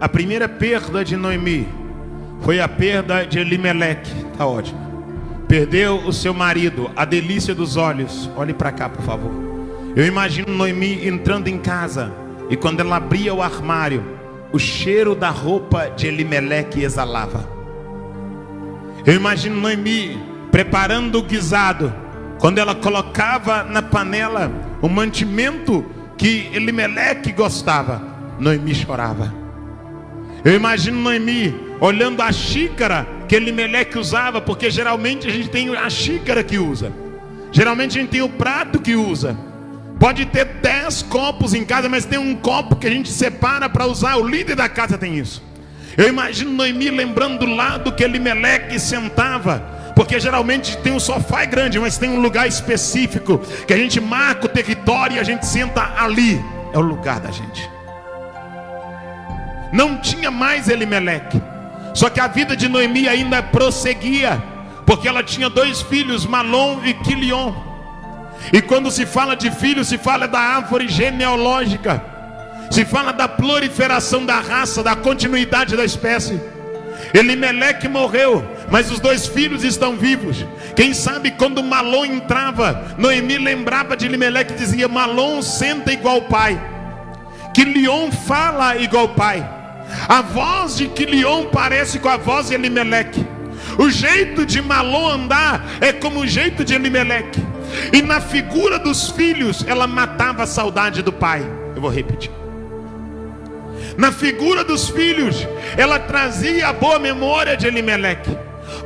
A primeira perda de Noemi foi a perda de Elimeleque. Tá ótimo. Perdeu o seu marido, a delícia dos olhos. Olhe para cá, por favor. Eu imagino Noemi entrando em casa, e quando ela abria o armário, o cheiro da roupa de Elimeleque exalava. Eu imagino Noemi preparando o guisado, quando ela colocava na panela o mantimento que Elimeleque gostava, Noemi chorava. Eu imagino Noemi olhando a xícara que Elimeleque usava, porque geralmente a gente tem a xícara que usa, geralmente a gente tem o prato que usa. Pode ter 10 copos em casa, mas tem um copo que a gente separa para usar. O líder da casa tem isso. Eu imagino Noemi lembrando do lado que Elimeleque sentava, porque geralmente tem um sofá grande, mas tem um lugar específico que a gente marca o território e a gente senta ali. É o lugar da gente. Não tinha mais Elimeleque, só que a vida de Noemi ainda prosseguia, porque ela tinha 2 filhos, Malom e Quilion. E quando se fala de filhos, se fala da árvore genealógica, se fala da proliferação da raça, da continuidade da espécie. Elimeleque morreu, mas os 2 filhos estão vivos. Quem sabe quando Malom entrava, Noemi lembrava de Elimeleque e dizia: Malom senta igual pai, Quilion fala igual pai. A voz de Quilion parece com a voz de Elimeleque. O jeito de Malom andar é como o jeito de Elimeleque. E na figura dos filhos, ela matava a saudade do pai. Eu vou repetir. Na figura dos filhos, ela trazia a boa memória de Elimeleque,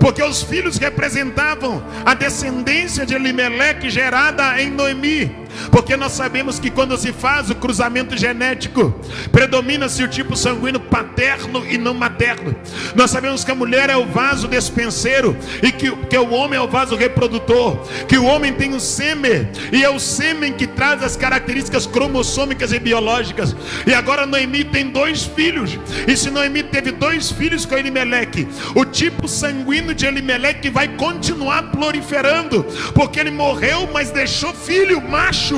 porque os filhos representavam a descendência de Elimeleque gerada em Noemi. Porque nós sabemos que quando se faz o cruzamento genético, predomina-se o tipo sanguíneo paterno e não materno. Nós sabemos que a mulher é o vaso despenseiro e que o homem é o vaso reprodutor, que o homem tem o sêmen, e é o sêmen que traz as características cromossômicas e biológicas. E agora Noemi tem 2 filhos, e se Noemi teve 2 filhos com Elimeleque, o tipo sanguíneo de Elimeleque vai continuar proliferando, porque ele morreu, mas deixou filho macho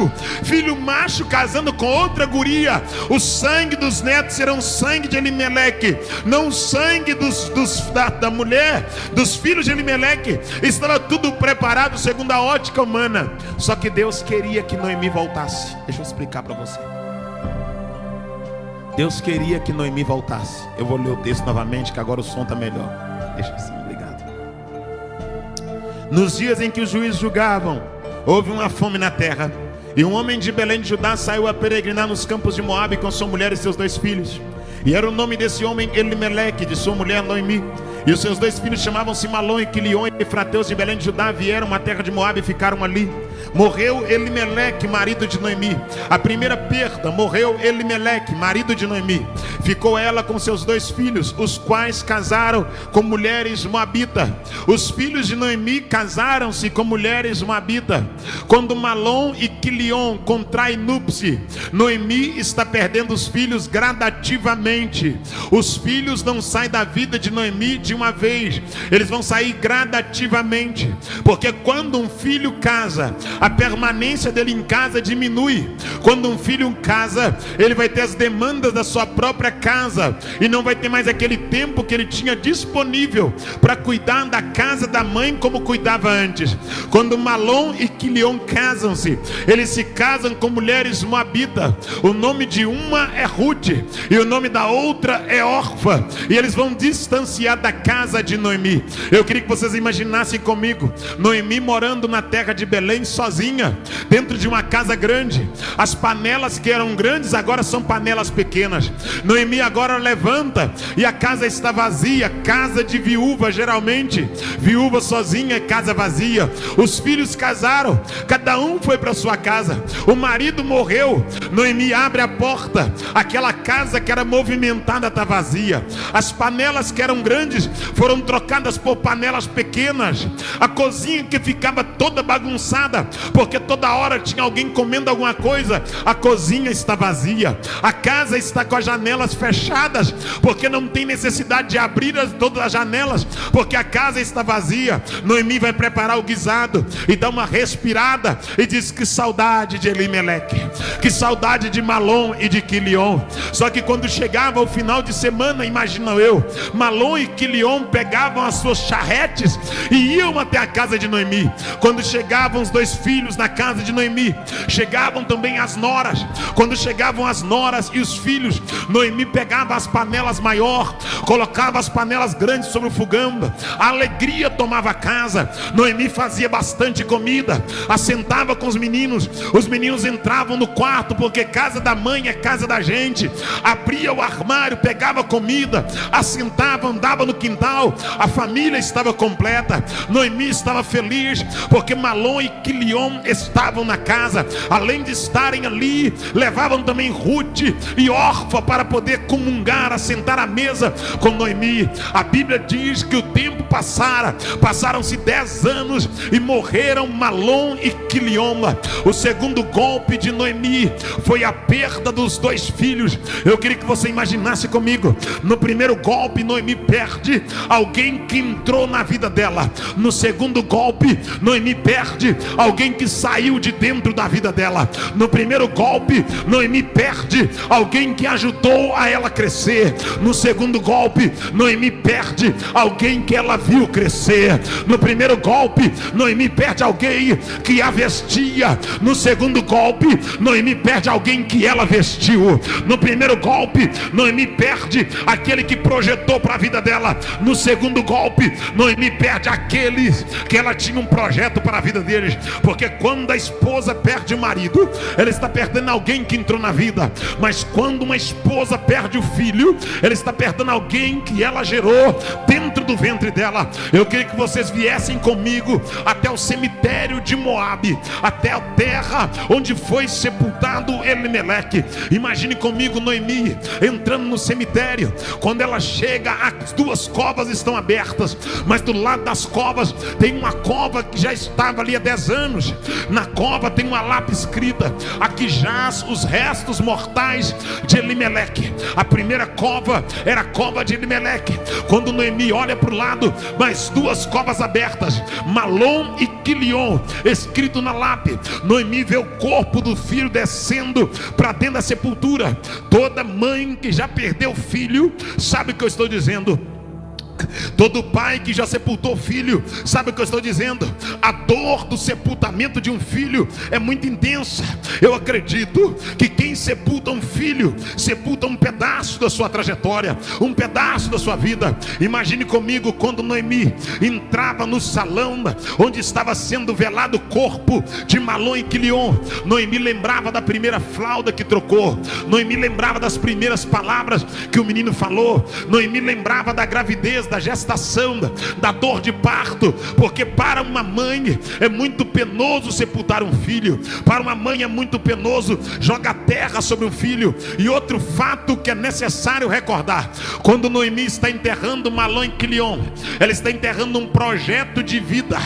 casando com outra guria. O sangue dos netos serão sangue de Elimeleque, não o sangue da mulher, dos filhos de Elimeleque. Estava tudo preparado segundo a ótica humana. Só que Deus queria que Noemi voltasse. Deixa eu explicar para você. Deus queria que Noemi voltasse. Eu vou ler o texto novamente, que agora o som está melhor. Deixa assim, obrigado. Nos dias em que os juízes julgavam, houve uma fome na terra, e um homem de Belém de Judá saiu a peregrinar nos campos de Moabe com sua mulher e seus 2 filhos. E era o nome desse homem Elimeleque, de sua mulher Noemi. E os seus 2 filhos chamavam-se Malom e Quilion, e frateus de Belém de Judá vieram à terra de Moabe e ficaram ali. Morreu Elimeleque, marido de Noemi. A primeira perda, morreu Elimeleque, marido de Noemi. Ficou ela com seus 2 filhos, os quais casaram com mulheres moabitas. Os filhos de Noemi casaram-se com mulheres moabitas. Quando Malom e Quilion contraem núpcias, Noemi está perdendo os filhos gradativamente. Os filhos não saem da vida de Noemi de uma vez, eles vão sair gradativamente, porque quando um filho casa, a permanência dele em casa diminui. Quando um filho casa, ele vai ter as demandas da sua própria casa, e não vai ter mais aquele tempo que ele tinha disponível para cuidar da casa da mãe como cuidava antes. Quando Malom e Quilion casam-se, eles se casam com mulheres moabitas. O nome de uma é Ruth e o nome da outra é Orfa, e eles vão distanciar da casa de Noemi. Eu queria que vocês imaginassem comigo Noemi morando na terra de Belém sozinha, dentro de uma casa grande. As panelas que eram grandes agora são panelas pequenas. Noemi agora levanta e a casa está vazia, casa de viúva. Geralmente viúva sozinha é casa vazia. Os filhos casaram, cada um foi para sua casa. O marido morreu, Noemi abre a porta, aquela casa que era movimentada está vazia. As panelas que eram grandes foram trocadas por panelas pequenas. A cozinha que ficava toda bagunçada porque toda hora tinha alguém comendo alguma coisa. A cozinha está vazia, a casa está com as janelas fechadas, porque não tem necessidade de abrir todas as janelas, porque a casa está vazia. Noemi vai preparar o guisado e dá uma respirada e diz: que saudade de Elimeleque, que saudade de Malom e de Quilion. Só que quando chegava o final de semana, imagina eu, Malom e Quilion pegavam as suas charretes e iam até a casa de Noemi. Quando chegavam os dois filhos na casa de Noemi, chegavam também as noras. Quando chegavam as noras e os filhos, Noemi pegava as panelas maior, colocava as panelas grandes sobre o fogão. A alegria tomava a casa. Noemi fazia bastante comida, assentava com os meninos entravam no quarto, porque casa da mãe é casa da gente. Abria o armário, pegava comida, assentava, andava no quintal. A família estava completa. Noemi estava feliz porque Malom e Quilion estavam na casa. Além de estarem ali, levavam também Ruth e Orfa para poder comungar, assentar à mesa com Noemi. A Bíblia diz que o tempo passaram-se 10 anos e morreram Malom e Quilion. O segundo golpe de Noemi foi a perda dos dois filhos. Eu queria que você imaginasse comigo: no primeiro golpe, Noemi perde alguém que entrou na vida dela. No segundo golpe, Noemi perde alguém que saiu de dentro da vida dela. No primeiro golpe, Noemi perde alguém que ajudou a ela crescer. No segundo golpe, Noemi perde alguém que ela viu crescer. No primeiro golpe, Noemi perde alguém que a vestia. No segundo golpe, Noemi perde alguém que ela vestiu. No primeiro golpe, Noemi perde aquele que projetou para a vida dela. No segundo golpe, Noemi perde aqueles que ela tinha um projeto para a vida deles. Porque quando a esposa perde o marido, ela está perdendo alguém que entrou na vida. Mas quando uma esposa perde o filho, ela está perdendo alguém que ela gerou dentro do ventre dela. Eu queria que vocês viessem comigo até o cemitério de Moabe, até a terra onde foi sepultado Elimeleque. Imagine comigo Noemi entrando no cemitério. Quando ela chega, as duas covas estão abertas, mas do lado das covas tem uma cova que já estava ali há 10 anos. Na cova tem uma lápis escrita: aqui jaz os restos mortais de Elimeleque. A primeira cova era a cova de Elimeleque. Quando Noemi olha para o lado, mais duas covas abertas, Malom e Quilion, escrito na lápis. Noemi vê o corpo do filho descendo para dentro da sepultura. Toda mãe que já perdeu filho sabe o que eu estou dizendo. Todo pai que já sepultou filho sabe o que eu estou dizendo. A dor do sepultamento de um filho é muito intensa. Eu acredito que quem sepulta um filho sepulta um pedaço da sua trajetória, um pedaço da sua vida. Imagine comigo quando Noemi entrava no salão onde estava sendo velado o corpo de Malom e Quilion. Noemi lembrava da primeira fralda que trocou. Noemi lembrava das primeiras palavras que o menino falou. Noemi lembrava da gravidez, da gestação, da dor de parto. Porque para uma mãe é muito penoso sepultar um filho. Para uma mãe é muito penoso jogar terra sobre um filho. E outro fato que é necessário recordar: quando Noemi está enterrando Malom e Quilion, ela está enterrando um projeto de vida.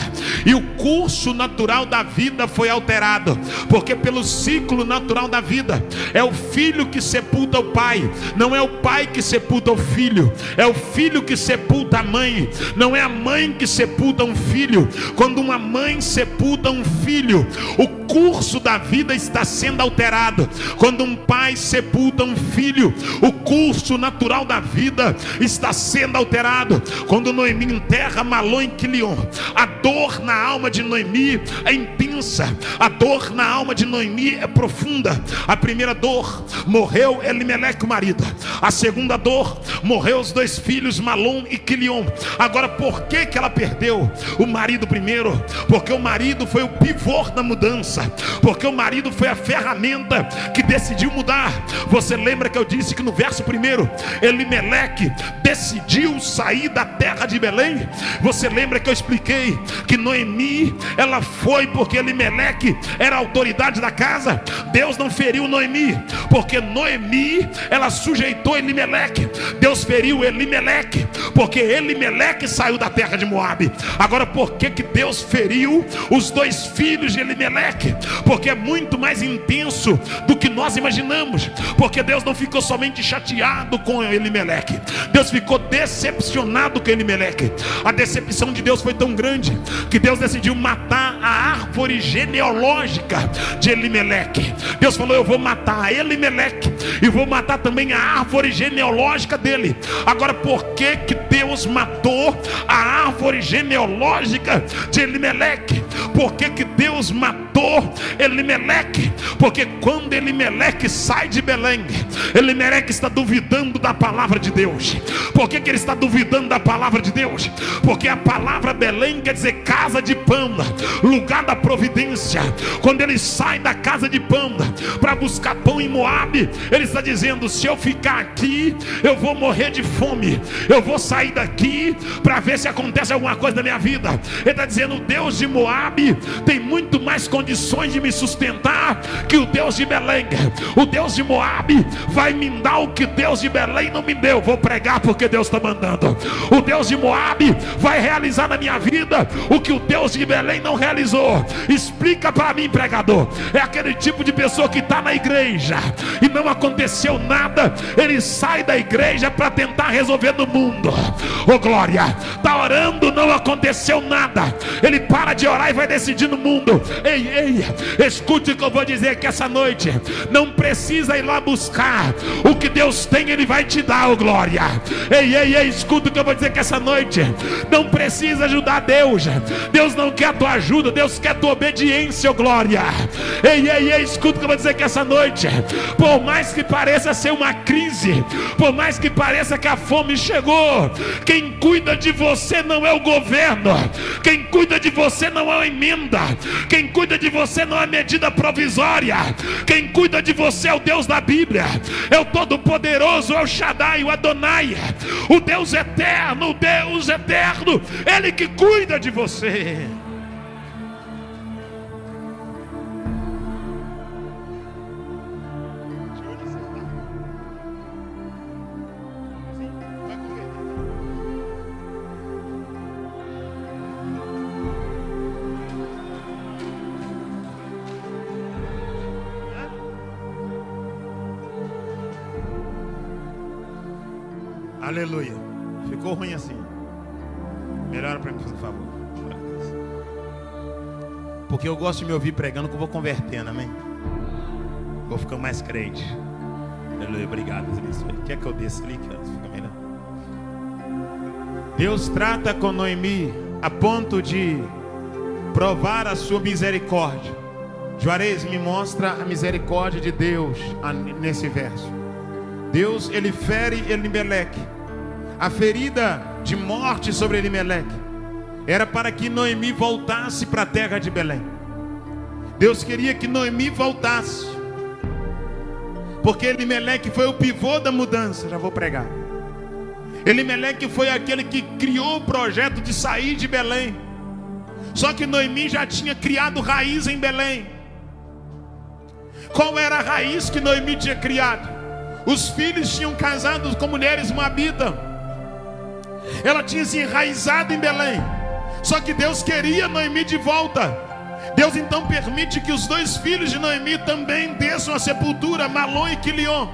E o curso natural da vida foi alterado. Porque pelo ciclo natural da vida, é o filho que sepulta o pai, não é o pai que sepulta o filho. É o filho que sepulta a mãe, não é a mãe que sepulta um filho. Quando uma mãe sepulta um filho, o curso da vida está sendo alterado. Quando um pai sepulta um filho, o curso natural da vida está sendo alterado. Quando Noemi enterra Malom e Quilion, a dor na alma de Noemi é intensa. A dor na alma de Noemi é profunda. A primeira dor, morreu Elimeleque, o marido. A segunda dor, morreu os dois filhos Malom e Quilion. Agora, por que ela perdeu o marido primeiro? Porque o marido foi o pivô da mudança. mudança, porque o marido foi a ferramenta que decidiu mudar. Você lembra que eu disse que no verso 1, Elimeleque decidiu sair da terra de Belém? Você lembra que eu expliquei que Noemi, ela foi porque Elimeleque era a autoridade da casa? Deus não feriu Noemi, porque Noemi, ela sujeitou Elimeleque. Deus feriu Elimeleque, porque Elimeleque saiu da terra de Moabe. Agora, por que Deus feriu os 2 filhos de Elimeleque? Porque é muito mais intenso do que nós imaginamos. Porque Deus não ficou somente chateado com Elimeleque, Deus ficou decepcionado com Elimeleque. A decepção de Deus foi tão grande que Deus decidiu matar a árvore genealógica de Elimeleque. Deus falou: eu vou matar Elimeleque e vou matar também a árvore genealógica dele. Agora, por que Deus matou a árvore genealógica de Elimeleque? Por que Deus matou Elimeleque? Porque quando Elimeleque sai de Belém, Elimeleque está duvidando da palavra de Deus. Por que ele está duvidando da palavra de Deus? Porque a palavra Belém quer dizer casa de pão, lugar da providência. Quando ele sai da casa de pão para buscar pão em Moabe, ele está dizendo: se eu ficar aqui, eu vou morrer de fome. Eu vou sair daqui para ver se acontece alguma coisa na minha vida. Ele está dizendo: o Deus de Moabe tem muito mais condições de me sustentar que o Deus de Belém. O Deus de Moabe vai me dar o que Deus de Belém não me deu. Vou pregar porque Deus está mandando. O Deus de Moabe vai realizar na minha vida o que o Deus de Belém não realizou. Explica para mim, pregador. É aquele tipo de pessoa que está na igreja e não aconteceu nada, ele sai da igreja para tentar resolver no mundo. Oh glória, está orando, não aconteceu nada, ele para de orar e vai decidir no mundo. Ei, escute o que eu vou dizer, que essa noite não precisa ir lá buscar o que Deus tem, ele vai te dar. Oh glória. Ei, escuta o que eu vou dizer, que essa noite não precisa ajudar Deus. Deus não quer a tua ajuda, Deus quer a tua obediência. Oh glória. Ei, escuta o que eu vou dizer, que essa noite, por mais que pareça ser uma crise, por mais que pareça que a fome chegou, quem cuida de você não é o governo, quem cuida de você não é a emenda, quem cuida de você não é a medida provisória, quem cuida de você é o Deus da Bíblia, é o Todo-Poderoso, é o Shaddai, o Adonai, o Deus eterno, Ele que cuida de você. Aleluia. Ficou ruim assim? Melhora para mim, por favor. Porque eu gosto de me ouvir pregando, que eu vou convertendo, amém? Vou ficando mais crente. Aleluia, obrigado. Quer que eu desça ali? Que fica melhor. Deus trata com Noemi a ponto de provar a sua misericórdia. Juarez, me mostra a misericórdia de Deus nesse verso. Deus, ele fere Elimeleque. A ferida de morte sobre Elimeleque era para que Noemi voltasse para a terra de Belém. Deus queria que Noemi voltasse, porque Elimeleque foi o pivô da mudança. Já vou pregar. Elimeleque foi aquele que criou o projeto de sair de Belém. Só que Noemi já tinha criado raiz em Belém. Qual era a raiz que Noemi tinha criado? Os filhos tinham casado com mulheres moabitas. Ela tinha se enraizado em Belém. Só que Deus queria Noemi de volta. Deus então permite que os 2 filhos de Noemi também desçam à sepultura, Malom e Quilion.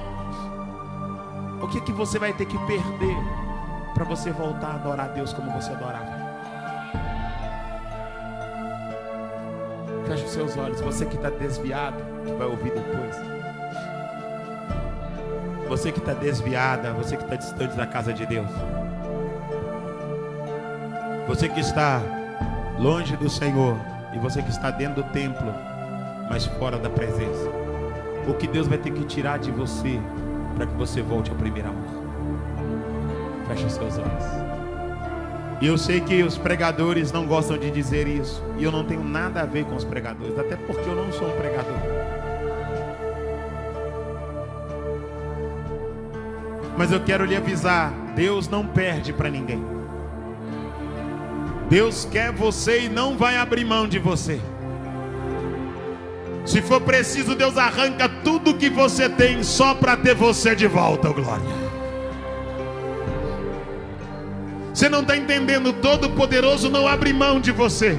O que você vai ter que perder para você voltar a adorar a Deus como você adorava? Feche os seus olhos. Você que está desviado, que vai ouvir depois. Você que está desviada, você que está distante da casa de Deus, você que está longe do Senhor, e você que está dentro do templo, mas fora da presença, o que Deus vai ter que tirar de você para que você volte ao primeiro amor? Feche os seus olhos. E eu sei que os pregadores não gostam de dizer isso. E eu não tenho nada a ver com os pregadores, até porque eu não sou um pregador. Mas eu quero lhe avisar, Deus não perde para ninguém. Deus quer você e não vai abrir mão de você. Se for preciso, Deus arranca tudo que você tem só para ter você de volta, glória. Você não está entendendo, o Todo-Poderoso não abre mão de você.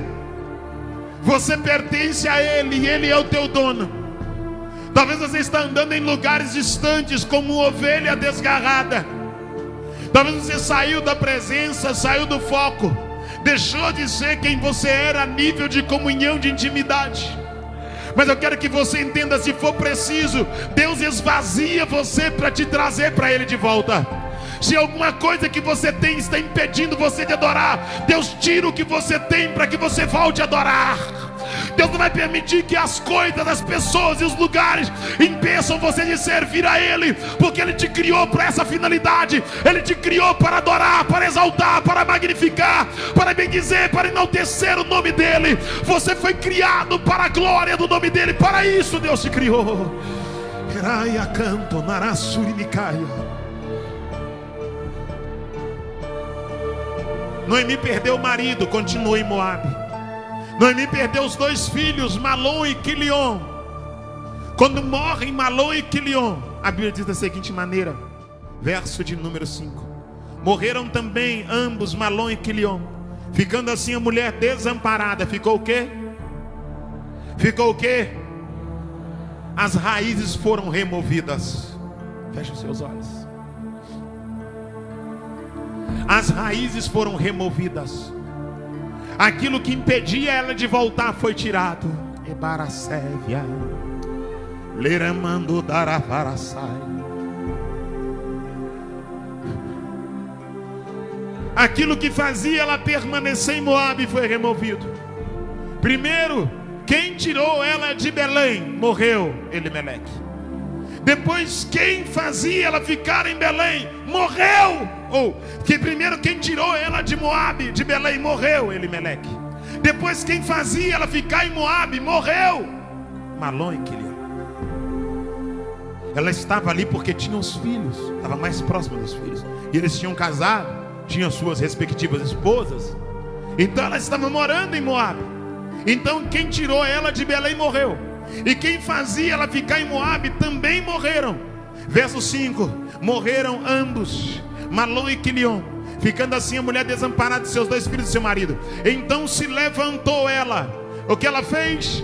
Você pertence a Ele e Ele é o teu dono. Talvez você está andando em lugares distantes como ovelha desgarrada. Talvez você saiu da presença, saiu do foco, deixou de ser quem você era a nível de comunhão, de intimidade. Mas eu quero que você entenda, se for preciso, Deus esvazia você para te trazer para Ele de volta. Se alguma coisa que você tem está impedindo você de adorar, Deus tira o que você tem para que você volte a adorar. Deus não vai permitir que as coisas, as pessoas e os lugares impeçam você de servir a Ele, porque Ele te criou para essa finalidade. Ele te criou para adorar, para exaltar, para magnificar, para bendizer, para enaltecer o nome dEle. Você foi criado para a glória do nome dEle. Para isso Deus te criou. Raia canto, narassurimicaia. Noemi perdeu o marido, continuou em Moabe. Noemi perdeu os 2 filhos, Malom e Quilion. Quando morrem Malom e Quilion, a Bíblia diz da seguinte maneira, verso de número 5: morreram também ambos, Malom e Quilion, ficando assim a mulher desamparada. Ficou o quê? Ficou o quê? As raízes foram removidas. Feche os seus olhos. As raízes foram removidas. Aquilo que impedia ela de voltar foi tirado. Ebaracévia, leramando darafarassai. Aquilo que fazia ela permanecer em Moabe foi removido. Primeiro, quem tirou ela de Belém? Morreu Elimeleque. Depois, quem fazia ela ficar em Belém? Morreu. Primeiro, quem tirou ela de Moabe, de Belém? Morreu Elimeleque. Depois, quem fazia ela ficar em Moabe? Morreu Malom e Quilion. Ela estava ali porque tinha os filhos, estava mais próxima dos filhos, e eles tinham casado, tinham suas respectivas esposas. Então ela estava morando em Moabe. Então quem tirou ela de Belém morreu, e quem fazia ela ficar em Moabe também morreram. Verso 5: morreram ambos, Malom e Quilion, ficando assim a mulher desamparada de seus 2 filhos e seu marido. Então se levantou ela. O que ela fez?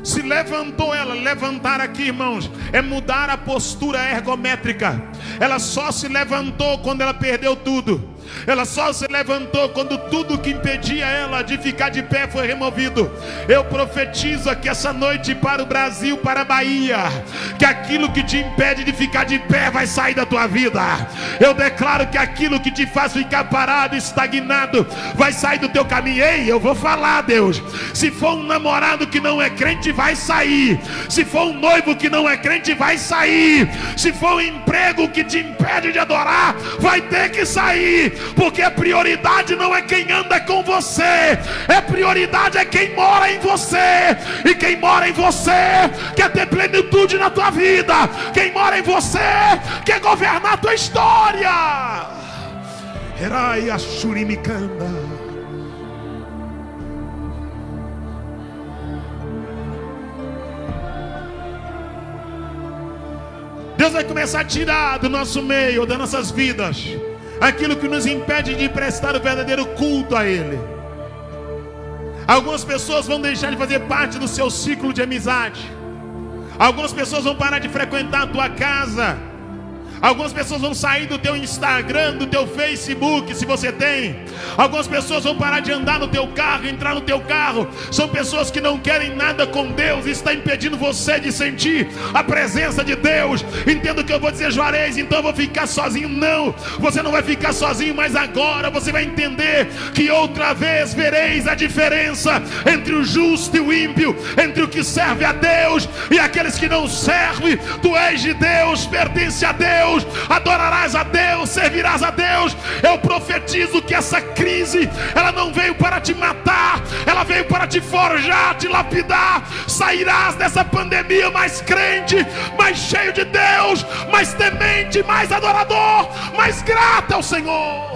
Se levantou ela. Levantar aqui, irmãos, é mudar a postura ergométrica. Ela só se levantou quando ela perdeu tudo. Ela só se levantou quando tudo que impedia ela de ficar de pé foi removido. Eu profetizo aqui essa noite para o Brasil, para a Bahia, que aquilo que te impede de ficar de pé vai sair da tua vida. Eu declaro que aquilo que te faz ficar parado, estagnado, vai sair do teu caminho. Ei, eu vou falar, Deus. Se for um namorado que não é crente, vai sair. Se for um noivo que não é crente, vai sair. Se for um emprego que te impede de adorar, vai ter que sair. Porque a prioridade não é quem anda com você, a prioridade é quem mora em você. E quem mora em você quer ter plenitude na tua vida. Quem mora em você quer governar a tua história. Herai Ashurimikanda. Deus vai começar a tirar do nosso meio, das nossas vidas, aquilo que nos impede de prestar o verdadeiro culto a Ele. Algumas pessoas vão deixar de fazer parte do seu ciclo de amizade. Algumas pessoas vão parar de frequentar a tua casa. Algumas pessoas vão sair do teu Instagram, do teu Facebook, se você tem. Algumas pessoas vão parar de andar no teu carro, entrar no teu carro. São pessoas que não querem nada com Deus, e está impedindo você de sentir a presença de Deus. Entendo que eu vou dizer, Juarez, então eu vou ficar sozinho. Não, você não vai ficar sozinho, mas agora você vai entender que outra vez vereis a diferença entre o justo e o ímpio, entre o que serve a Deus e aqueles que não servem. Tu és de Deus, pertence a Deus, adorarás a Deus, servirás a Deus. Eu profetizo que essa crise, ela não veio para te matar, ela veio para te forjar, te lapidar. Sairás dessa pandemia mais crente, mais cheio de Deus, mais temente, mais adorador, mais grato ao Senhor.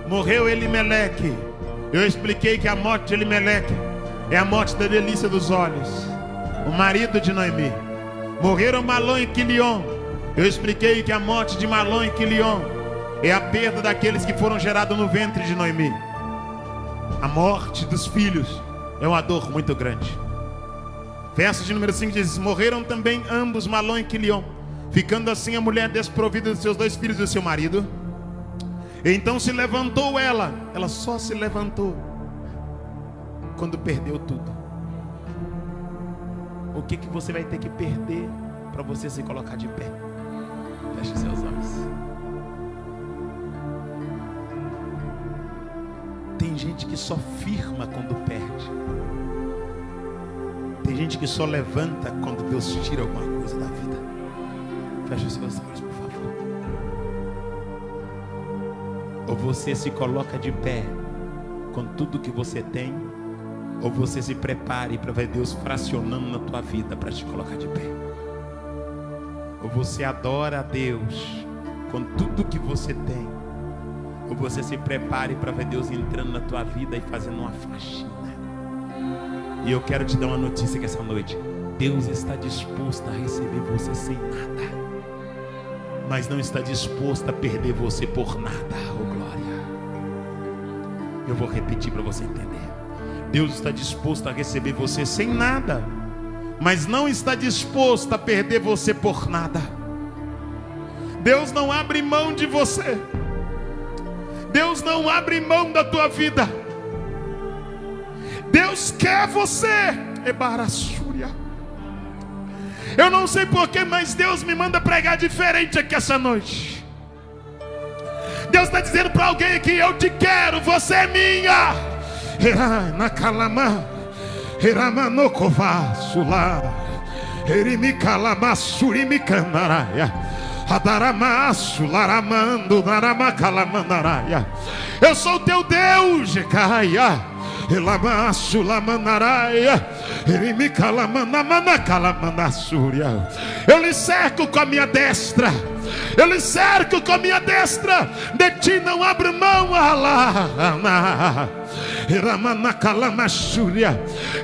Morreu Elimeleque. Eu expliquei que a morte de Elimeleque é a morte da delícia dos olhos, o marido de Noemi. Morreram Malom e Quilion. Eu expliquei que a morte de Malom e Quilion é a perda daqueles que foram gerados no ventre de Noemi. A morte dos filhos é uma dor muito grande. Verso de número 5 diz: morreram também ambos, Malom e Quilion, ficando assim a mulher desprovida dos seus 2 filhos e do seu marido. Então se levantou ela só se levantou quando perdeu tudo. O que você vai ter que perder para você se colocar de pé? Feche seus olhos. Tem gente que só firma quando perde. Tem gente que só levanta quando Deus tira alguma coisa da vida. Feche seus olhos, por favor. Ou você se coloca de pé com tudo que você tem, ou você se prepare para ver Deus fracionando na tua vida para te colocar de pé. Ou você adora a Deus com tudo que você tem, ou você se prepare para ver Deus entrando na tua vida e fazendo uma faxina. E eu quero te dar uma notícia que essa noite Deus está disposto a receber você sem nada, mas não está disposto a perder você por nada. Oh glória. Eu vou repetir para você entender. Deus está disposto a receber você sem nada, mas não está disposto a perder você por nada. Deus não abre mão de você. Deus não abre mão da tua vida. Deus quer você. Ebarassúria. Eu não sei porquê, mas Deus me manda pregar diferente aqui essa noite. Deus está dizendo para alguém aqui: eu te quero, você é minha. Na calama, Eramanokova, Sula, Erimicalamassurimicandaraia, Adaramasu, Laramando, Naramacalamanaraia. Eu sou o teu Deus, Jecaia. Elamassu, Lamanaraia, Erimicalamanamanacalamanassúria. Eu lhe cerco com a minha destra. Eu lhe cerco com a minha destra. De ti não abro mão.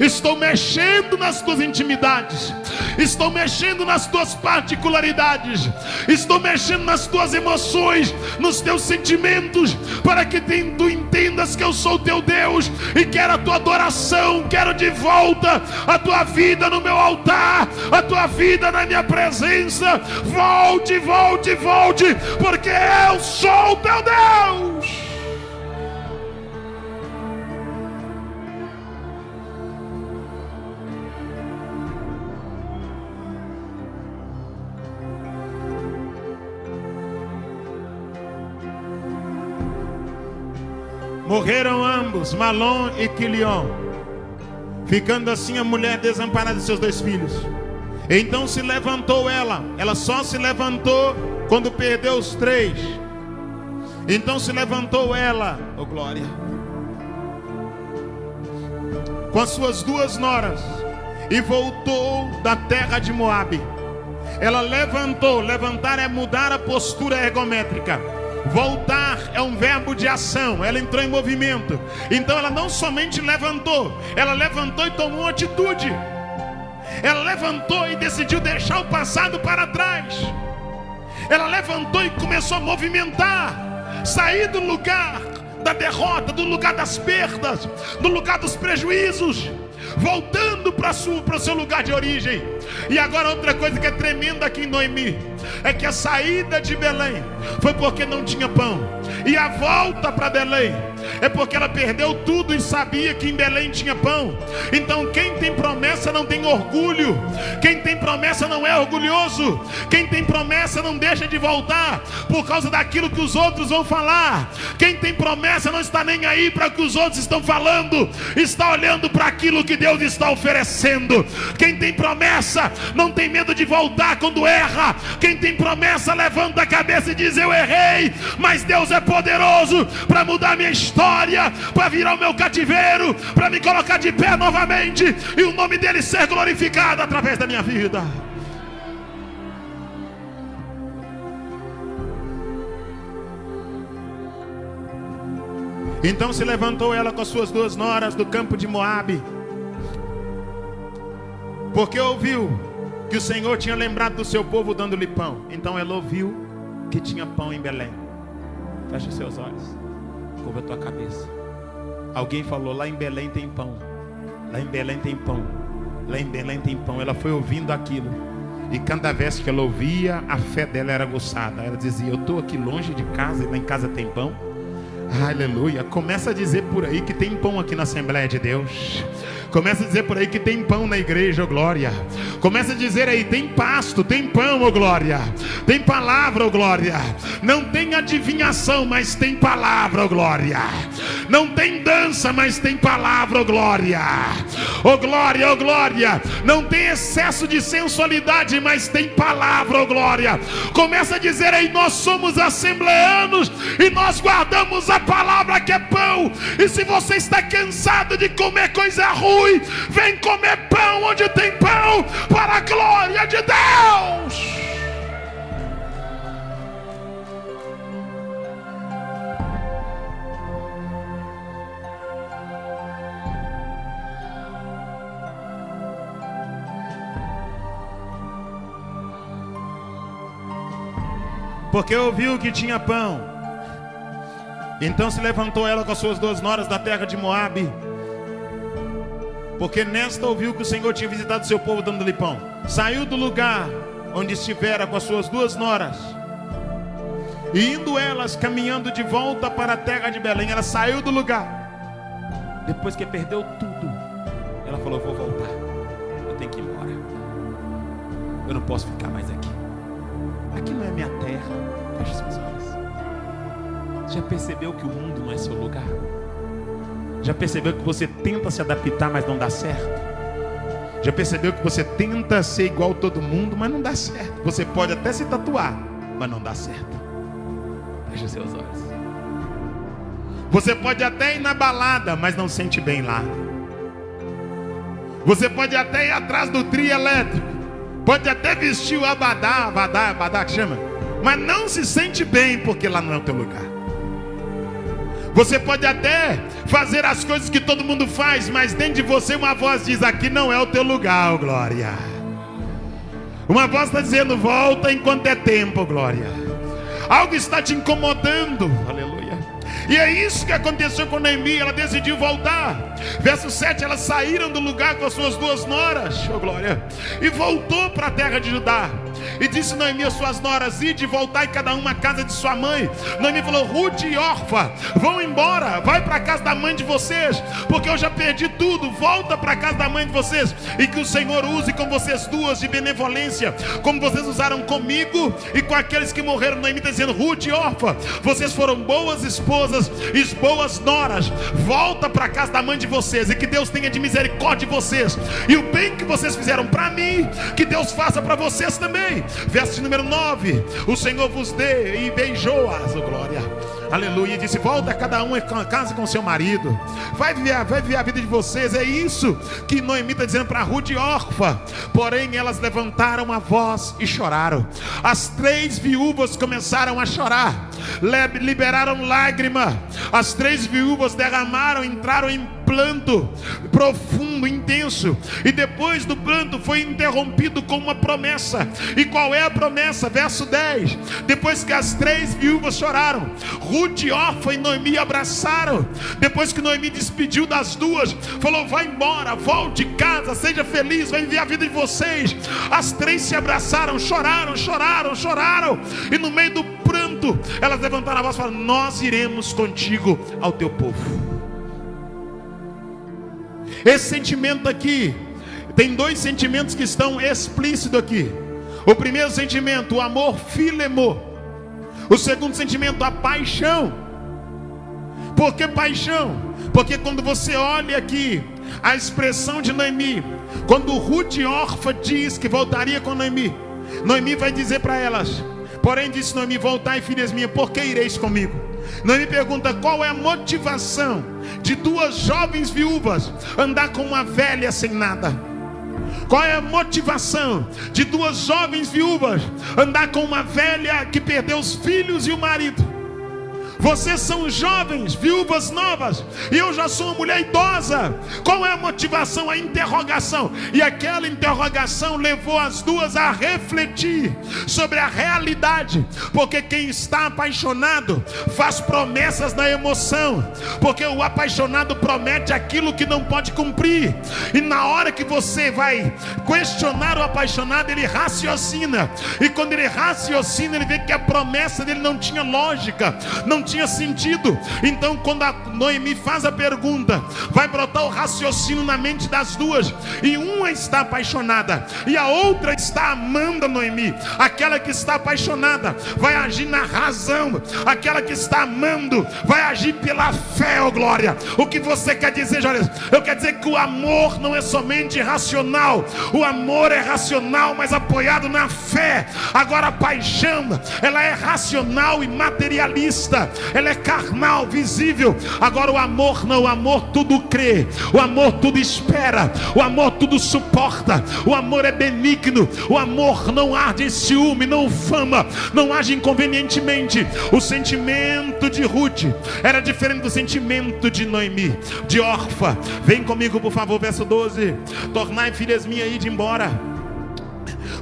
Estou mexendo nas tuas intimidades. Estou mexendo nas tuas particularidades. Estou mexendo nas tuas emoções, nos teus sentimentos, para que tu entendas que eu sou o teu Deus e quero a tua adoração. Quero de volta a tua vida no meu altar, a tua vida na minha presença. Volte, volte, volte, porque eu sou o teu Deus. Morreram ambos, Malom e Quilion, ficando assim a mulher desamparada de seus 2 filhos. Então se levantou ela só se levantou quando perdeu os 3. Então se levantou ela, oh glória, com as suas 2 noras, e voltou da terra de Moabe. Ela levantou. Levantar é mudar a postura ergométrica. Voltar é um verbo de ação. Ela entrou em movimento. Então ela não somente levantou, ela levantou e tomou uma atitude. Ela levantou e decidiu deixar o passado para trás. Ela levantou e começou a movimentar, sair do lugar da derrota, do lugar das perdas, do lugar dos prejuízos, voltando para o seu lugar de origem. E agora outra coisa que é tremenda aqui em Noemi é que a saída de Belém foi porque não tinha pão. E a volta para Belém é porque ela perdeu tudo e sabia que em Belém tinha pão. Então quem tem promessa não tem orgulho. Quem tem promessa não é orgulhoso. Quem tem promessa não deixa de voltar por causa daquilo que os outros vão falar. Quem tem promessa não está nem aí para o que os outros estão falando, está olhando para aquilo que Deus está oferecendo. Quem tem promessa não tem medo de voltar quando erra. Quem tem promessa levanta a cabeça e diz: eu errei, mas Deus é poderoso para mudar minha história, para virar o meu cativeiro, para me colocar de pé novamente e o nome dele ser glorificado através da minha vida. Então se levantou ela com as suas 2 noras do campo de Moabe, porque ouviu que o Senhor tinha lembrado do seu povo dando-lhe pão. Então ela ouviu que tinha pão em Belém. Fecha os seus olhos, curva a tua cabeça. Alguém falou: lá em Belém tem pão, lá em Belém tem pão, lá em Belém tem pão. Ela foi ouvindo aquilo, e cada vez que ela ouvia, a fé dela era aguçada. Ela dizia: eu estou aqui longe de casa e lá em casa tem pão. Aleluia. Começa a dizer por aí que tem pão aqui na Assembleia de Deus. Começa a dizer por aí que tem pão na igreja, oh glória. Começa a dizer aí: tem pasto, tem pão, oh glória. Tem palavra, oh glória. Não tem adivinhação, mas tem palavra, oh glória. Não tem dança, mas tem palavra, oh glória. Oh glória, oh glória. Não tem excesso de sensualidade, mas tem palavra, oh glória. Começa a dizer aí: nós somos assembleanos e nós guardamos a palavra que é pão. E se você está cansado de comer coisa ruim, vem comer pão onde tem pão, para a glória de Deus. Porque ouviu que tinha pão. Então se levantou ela com as suas 2 noras da terra de Moabe, porque nesta ouviu que o Senhor tinha visitado o seu povo dando-lhe pão. Saiu do lugar onde estivera com as suas 2 noras, e indo elas caminhando de volta para a terra de Belém. Ela saiu do lugar, depois que perdeu tudo, ela falou: eu vou voltar, eu tenho que ir embora, eu não posso ficar mais aqui. Aqui não é minha terra. Feche seus olhos. Já percebeu que o mundo não é seu lugar? Já percebeu que você tenta se adaptar, mas não dá certo? Já percebeu que você tenta ser igual a todo mundo, mas não dá certo? Você pode até se tatuar, mas não dá certo. Feche seus olhos. Você pode até ir na balada, mas não sente bem lá. Você pode até ir atrás do trio elétrico, pode até vestir o abadá que chama, mas não se sente bem, porque lá não é o teu lugar. Você pode até fazer as coisas que todo mundo faz, mas dentro de você uma voz diz: aqui não é o teu lugar, oh glória. Uma voz está dizendo: volta enquanto é tempo, oh glória. Algo está te incomodando, aleluia. E é isso que aconteceu com Noemi. Ela decidiu voltar. Verso 7, elas saíram do lugar com as suas 2 noras, oh glória, e voltou para a terra de Judá. E disse Noemi às suas noras: ide, voltai cada uma à casa de sua mãe. Noemi falou: Ruth e Orfa, vão embora, vai para a casa da mãe de vocês, porque eu já perdi tudo. Volta para a casa da mãe de vocês, e que o Senhor use com vocês 2 de benevolência, como vocês usaram comigo e com aqueles que morreram. Noemi está dizendo: Ruth e Orfa, vocês foram boas esposas e boas noras. Volta para a casa da mãe de vocês, e que Deus tenha de misericórdia de vocês, e o bem que vocês fizeram para mim, que Deus faça para vocês também. Verso número 9: o Senhor vos dê, e beijou-as, oh glória, aleluia, e disse: volta cada um em casa com seu marido, vai viver a vida de vocês. É isso que Noemi está dizendo para Ruth e Orfa. Porém elas levantaram a voz e choraram. As 3 viúvas começaram a chorar, liberaram lágrima. As 3 viúvas derramaram, entraram em pranto profundo, intenso, e depois do pranto foi interrompido com uma promessa. E qual é a promessa? Verso 10: depois que as 3 viúvas choraram, Ruth, Orfa e Noemi abraçaram. Depois que Noemi despediu das 2, falou: vai embora, volte casa, seja feliz, vai viver a vida de vocês. As 3 se abraçaram, choraram, e no meio do pranto entanto, elas levantaram a voz e falaram: nós iremos contigo ao teu povo. Esse sentimento aqui, tem dois sentimentos que estão explícitos aqui. O primeiro sentimento, o amor filemô. O segundo sentimento, a paixão. Por que paixão? Porque quando você olha aqui a expressão de Noemi, quando Ruth Orfa diz que voltaria com Noemi, Noemi vai dizer para elas: porém disse Noemi: voltai, filhas minhas, por que ireis comigo? Noemi pergunta: qual é a motivação de duas jovens viúvas andar com uma velha sem nada? Qual é a motivação de duas jovens viúvas andar com uma velha que perdeu os filhos e o marido? Vocês são jovens, viúvas novas, e eu já sou uma mulher idosa. Qual é a motivação, a interrogação? E aquela interrogação levou as duas a refletir sobre a realidade. Porque quem está apaixonado faz promessas na emoção. Porque o apaixonado promete aquilo que não pode cumprir. E na hora que você vai questionar o apaixonado, ele raciocina. E quando ele raciocina, ele vê que a promessa dele não tinha lógica, não tinha sentido. Então quando a Noemi faz a pergunta, vai brotar o raciocínio na mente das duas, e uma está apaixonada e a outra está amando a Noemi. Aquela que está apaixonada vai agir na razão, aquela que está amando vai agir pela fé. Oh glória! O que você quer dizer, Jorge? Eu quero dizer que o amor não é somente racional, o amor é racional, mas apoiado na fé. Agora a paixão, ela é racional e materialista, ela é carnal, visível. Agora o amor não, o amor tudo crê, o amor tudo espera, o amor tudo suporta, o amor é benigno, o amor não arde em ciúme, não fama, não age inconvenientemente. O sentimento de Ruth era diferente do sentimento de Noemi, de Orfa. Vem comigo por favor, verso 12: tornai, filhas minhas, ide embora,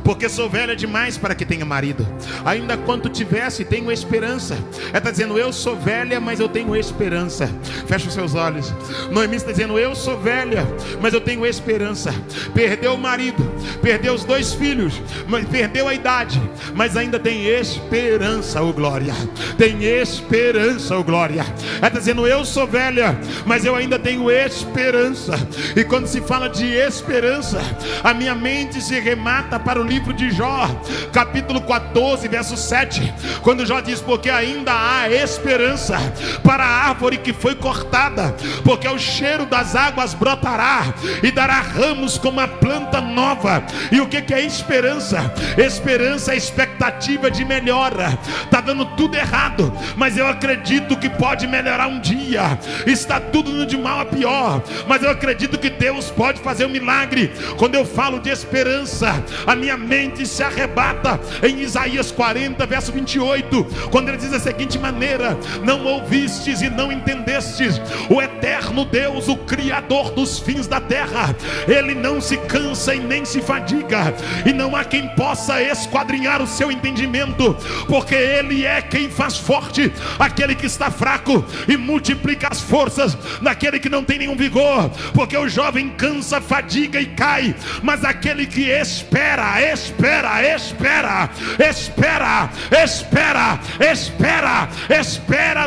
porque sou velha demais para que tenha marido. Ainda quanto tivesse, tenho esperança. Ela está dizendo: eu sou velha, mas eu tenho esperança. Fecha os seus olhos. Noemi está dizendo: eu sou velha, mas eu tenho esperança. Perdeu o marido, perdeu os 2 filhos, mas perdeu a idade, mas ainda tem esperança, oh glória. Tem esperança, oh glória. Ela está dizendo: eu sou velha, mas eu ainda tenho esperança. E quando se fala de esperança, a minha mente se remata para o livro de Jó, capítulo 14, verso 7, quando Jó diz: porque ainda há esperança para a árvore que foi cortada, porque o cheiro das águas brotará e dará ramos como a planta nova. E o que é esperança? Esperança é expectativa de melhora. Está dando tudo errado, mas eu acredito que pode melhorar um dia. Está tudo indo de mal a pior, mas eu acredito que Deus pode fazer um milagre. Quando eu falo de esperança, a minha mente se arrebata em Isaías 40, verso 28, quando ele diz da seguinte maneira: não ouvistes e não entendestes, o eterno Deus, o Criador dos fins da terra, ele não se cansa e nem se fadiga, e não há quem possa esquadrinhar o seu entendimento, porque ele é quem faz forte aquele que está fraco e multiplica as forças daquele que não tem nenhum vigor. Porque o jovem cansa, fadiga e cai, mas aquele que espera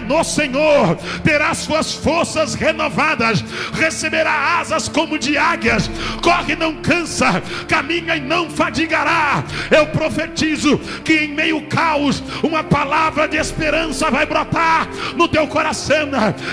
no Senhor terá suas forças renovadas, receberá asas como de águias, corre e não cansa, caminha e não fadigará. Eu profetizo que em meio ao caos uma palavra de esperança vai brotar no teu coração.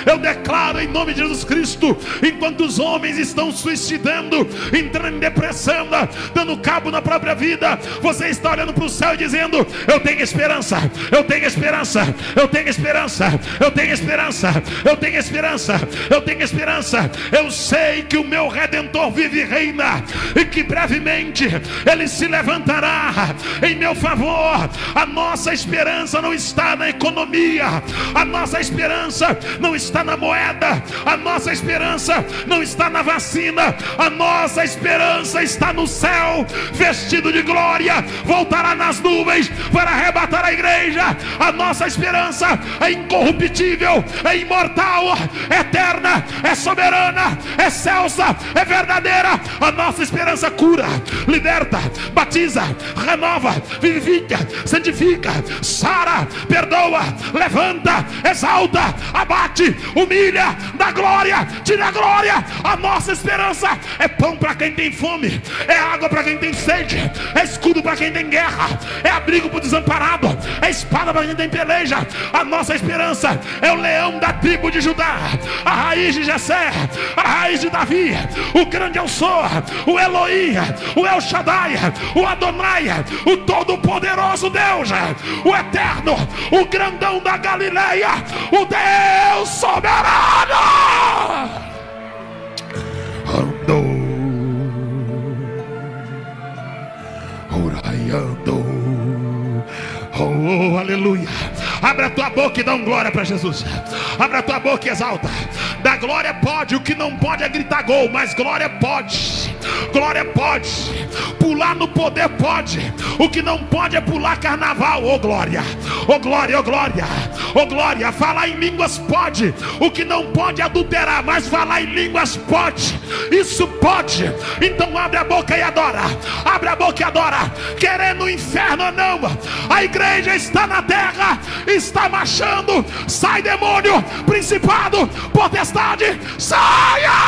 Eu declaro em nome de Jesus Cristo, enquanto os homens estão suicidando, entrando em depressão, dando cabo na própria vida, você está olhando para o céu e dizendo: eu tenho esperança, eu tenho esperança, eu tenho esperança, eu tenho esperança, eu tenho esperança, eu tenho esperança. Eu sei que o meu Redentor vive e reina, e que brevemente ele se levantará em meu favor. A nossa esperança não está na economia, a nossa esperança não está na moeda, a nossa esperança não está na vacina, a nossa esperança está no céu, vestido de glória, voltará nas nuvens para arrebatar a igreja. A nossa esperança é incorruptível, é imortal, é eterna, é soberana, é excelsa, é verdadeira. A nossa nossa esperança cura, liberta, batiza, renova, vivifica, santifica, sara, perdoa, levanta, exalta, abate, humilha, dá glória, tira a glória. A nossa esperança é pão para quem tem fome, é água para quem tem sede, é escudo para quem tem guerra, é abrigo para o desamparado, é espada para quem tem peleja. A nossa esperança é o leão da tribo de Judá, a raiz de Jessé, a raiz de Davi, o grande Eu Sou, o Elohim, o El Shaddai, o Adonai, o todo-poderoso Deus, o eterno, o grandão da Galileia, o Deus soberano. Oh, aleluia. Abre a tua boca e dá glória para Jesus. Abre a tua boca e exalta. Da glória pode, o que não pode é gritar gol, mas glória pode. Glória pode. Pular no poder pode. O que não pode é pular carnaval. Oh glória, oh glória, oh glória, oh glória. Falar em línguas pode. O que não pode é adulterar, mas falar em línguas pode. Isso pode. Então abre a boca e adora. Abre a boca e adora. Querendo o inferno ou não, a igreja está na terra, está marchando. Sai demônio, principado, potestade, saia!